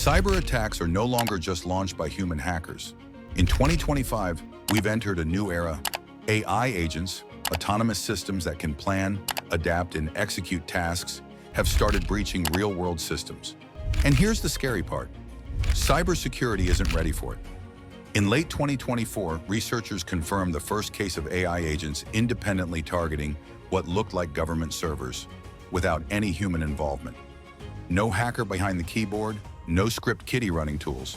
Cyber attacks are no longer just launched by human hackers. In 2025, we've entered a new era. AI agents, autonomous systems that can plan, adapt, and execute tasks, have started breaching real-world systems. And here's the scary part. Cybersecurity isn't ready for it. In late 2024, researchers confirmed the first case of AI agents independently targeting what looked like government servers, without any human involvement. No hacker behind the keyboard, no script kiddie running tools.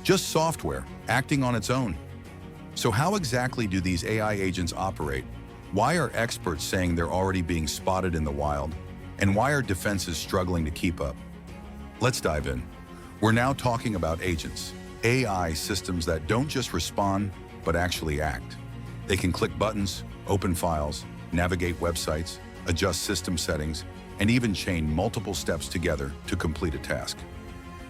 Just software, acting on its own. So how exactly do these AI agents operate? Why are experts saying they're already being spotted in the wild? And why are defenses struggling to keep up? Let's dive in. We're now talking about agents, AI systems that don't just respond, but actually act. They can click buttons, open files, navigate websites, adjust system settings, and even chain multiple steps together to complete a task.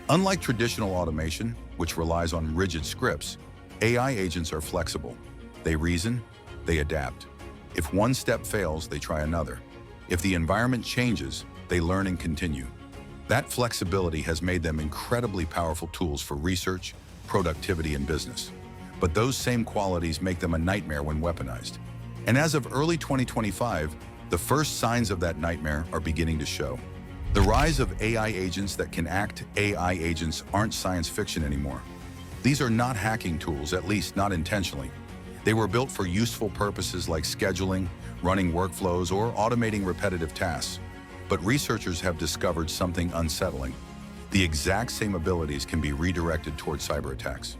Unlike traditional automation, which relies on rigid scripts, AI agents are flexible. They reason, they adapt. If one step fails, they try another. If the environment changes, they learn and continue. That flexibility has made them incredibly powerful tools for research, productivity, and business. But those same qualities make them a nightmare when weaponized. And as of early 2025, the first signs of that nightmare are beginning to show. The rise of AI agents that can act. AI agents aren't science fiction anymore. These are not hacking tools, at least not intentionally. They were built for useful purposes like scheduling, running workflows, or automating repetitive tasks. But researchers have discovered something unsettling. The exact same abilities can be redirected toward cyber attacks.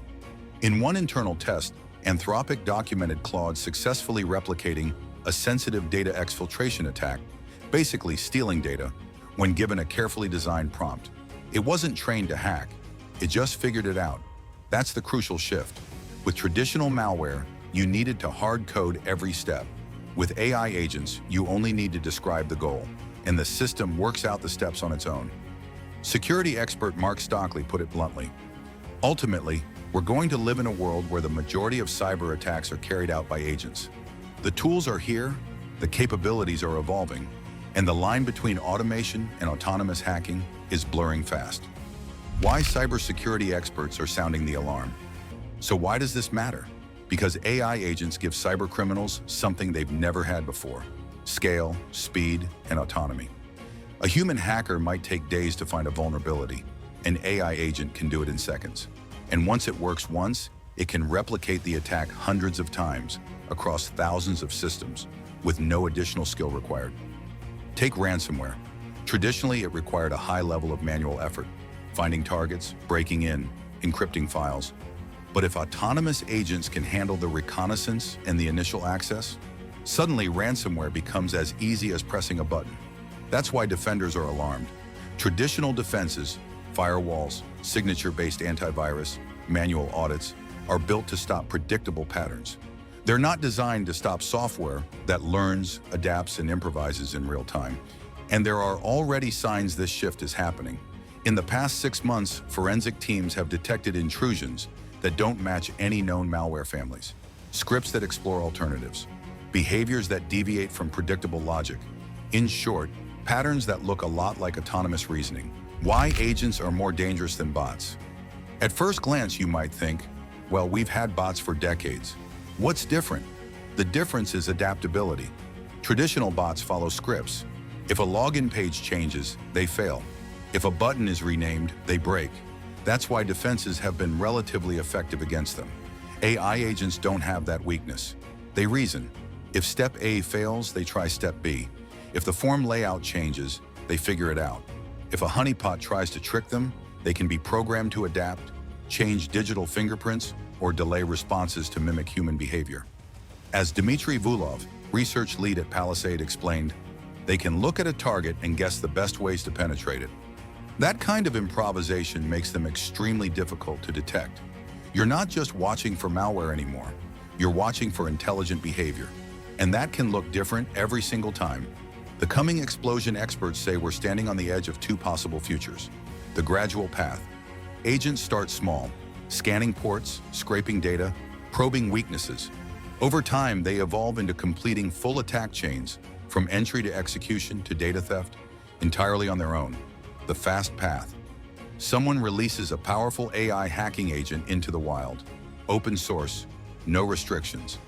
In one internal test, Anthropic documented Claude successfully replicating a sensitive data exfiltration attack, basically stealing data, when given a carefully designed prompt. It wasn't trained to hack, it just figured it out. That's the crucial shift. With traditional malware, you needed to hard code every step. With AI agents, you only need to describe the goal, and the system works out the steps on its own. Security expert Mark Stockley put it bluntly. Ultimately, we're going to live in a world where the majority of cyber attacks are carried out by agents. The tools are here, the capabilities are evolving, and the line between automation and autonomous hacking is blurring fast. Why cybersecurity experts are sounding the alarm? So why does this matter? Because AI agents give cybercriminals something they've never had before: scale, speed, and autonomy. A human hacker might take days to find a vulnerability. An AI agent can do it in seconds. And once it works once, it can replicate the attack hundreds of times across thousands of systems with no additional skill required. Take ransomware. Traditionally, it required a high level of manual effort, finding targets, breaking in, encrypting files. But if autonomous agents can handle the reconnaissance and the initial access, suddenly ransomware becomes as easy as pressing a button. That's why defenders are alarmed. Traditional defenses, firewalls, signature-based antivirus, manual audits, are built to stop predictable patterns. They're not designed to stop software that learns, adapts, and improvises in real time. And there are already signs this shift is happening. In the past 6 months, forensic teams have detected intrusions that don't match any known malware families, scripts that explore alternatives, behaviors that deviate from predictable logic. In short, patterns that look a lot like autonomous reasoning. Why agents are more dangerous than bots? At first glance, you might think, well, we've had bots for decades. What's different? The difference is adaptability. Traditional bots follow scripts. If a login page changes, they fail. If a button is renamed, they break. That's why defenses have been relatively effective against them. AI agents don't have that weakness. They reason. If step A fails, they try step B. If the form layout changes, they figure it out. If a honeypot tries to trick them, they can be programmed to adapt, change digital fingerprints, or delay responses to mimic human behavior. As Dmitry Vulov, research lead at Palisade, explained, they can look at a target and guess the best ways to penetrate it. That kind of improvisation makes them extremely difficult to detect. You're not just watching for malware anymore. You're watching for intelligent behavior. And that can look different every single time. The coming explosion experts say we're standing on the edge of 2 possible futures. The gradual path. Agents start small, scanning ports, scraping data, probing weaknesses. Over time, they evolve into completing full attack chains, from entry to execution to data theft, entirely on their own. The fast path. Someone releases a powerful AI hacking agent into the wild. Open source, no restrictions.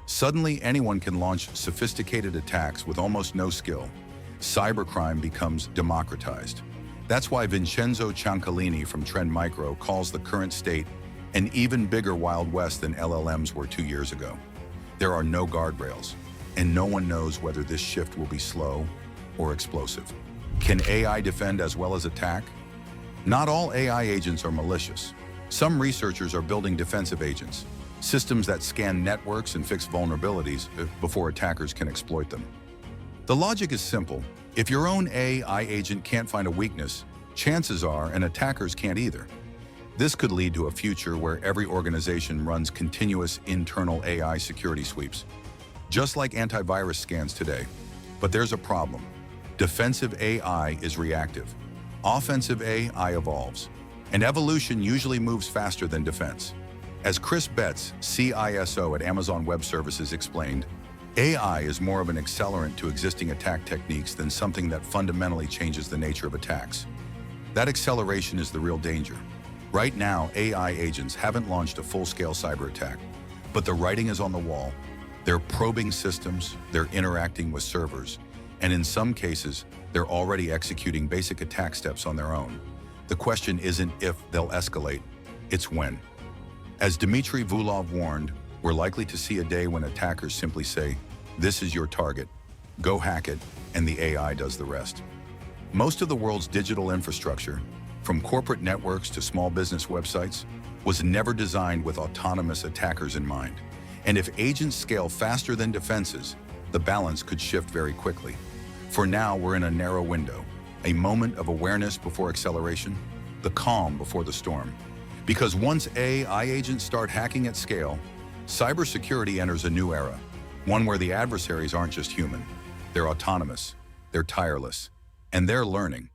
Suddenly, anyone can launch sophisticated attacks with almost no skill. Cybercrime becomes democratized. That's why Vincenzo Ciancalini from Trend Micro calls the current state an even bigger Wild West than LLMs were 2 years ago. There are no guardrails, and no one knows whether this shift will be slow or explosive. Can AI defend as well as attack? Not all AI agents are malicious. Some researchers are building defensive agents, systems that scan networks and fix vulnerabilities before attackers can exploit them. The logic is simple. If your own AI agent can't find a weakness, chances are an attackers can't either. This could lead to a future where every organization runs continuous internal AI security sweeps, just like antivirus scans today. But there's a problem. Defensive AI is reactive. Offensive AI evolves, and evolution usually moves faster than defense. As Chris Betts, CISO at Amazon Web Services, explained, AI is more of an accelerant to existing attack techniques than something that fundamentally changes the nature of attacks. That acceleration is the real danger. Right now, AI agents haven't launched a full-scale cyber attack, but the writing is on the wall. They're probing systems, they're interacting with servers, and in some cases, they're already executing basic attack steps on their own. The question isn't if they'll escalate, it's when. As Dmitry Vulov warned, we're likely to see a day when attackers simply say, "This is your target, go hack it," and the AI does the rest. Most of the world's digital infrastructure, from corporate networks to small business websites, was never designed with autonomous attackers in mind. And if agents scale faster than defenses, the balance could shift very quickly. For now, we're in a narrow window, a moment of awareness before acceleration, the calm before the storm. Because once AI agents start hacking at scale, cybersecurity enters a new era, one where the adversaries aren't just human. They're autonomous, they're tireless, and they're learning.